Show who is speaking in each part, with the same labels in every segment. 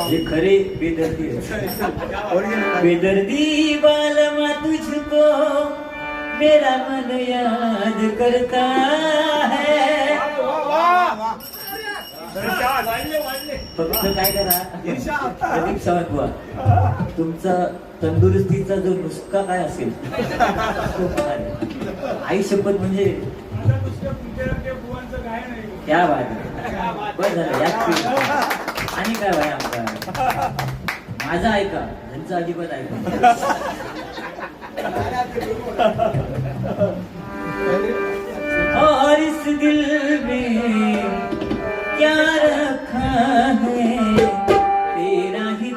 Speaker 1: जे खरे बेदर्दी बेदर्दी बालमा तुझको मेरा मन याद करता है. फक्त काय करा प्रदीप सावंत बुवा, तुमचा तंदुरुस्तीचा जो नुसका काय असेल आई शपथ म्हणजे क्या बात बरं झालं या. आणि काय भाई आमचा माझा ऐका त्यांचं अजिबात ऐका. और इस दिल में क्या रखा है तेरा ही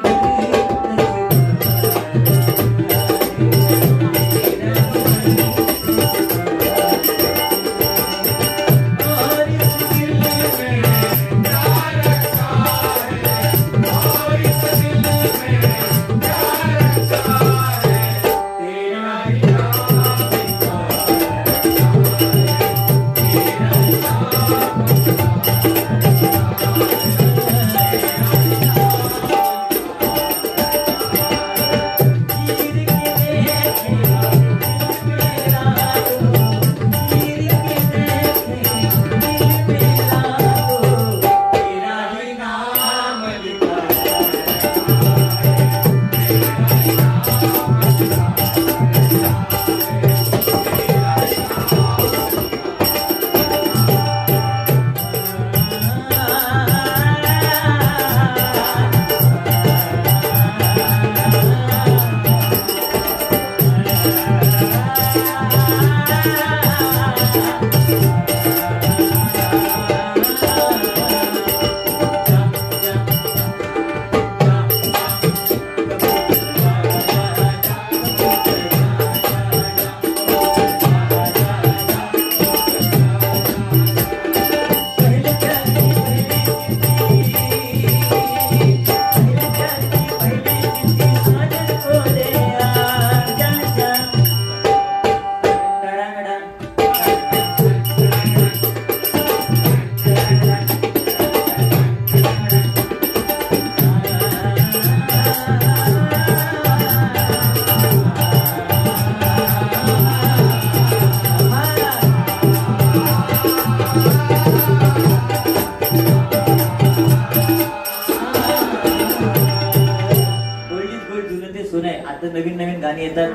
Speaker 1: नवीन नवीन गाणी येतात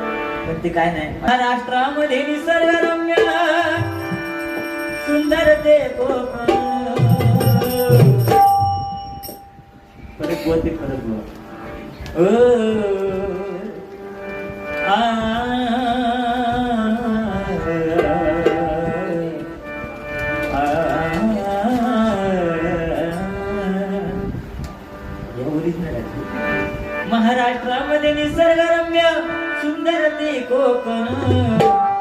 Speaker 1: पण ते काय नाही. महाराष्ट्रामध्ये निसर्गरम्य सुंदर ते कोकण. परत बोलते परत बोल. महाराष्ट्रामध्ये निसर्गरम्य सुंदर ते कोकण.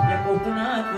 Speaker 1: या कोकणात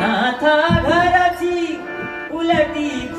Speaker 1: नाथा घराची उलटी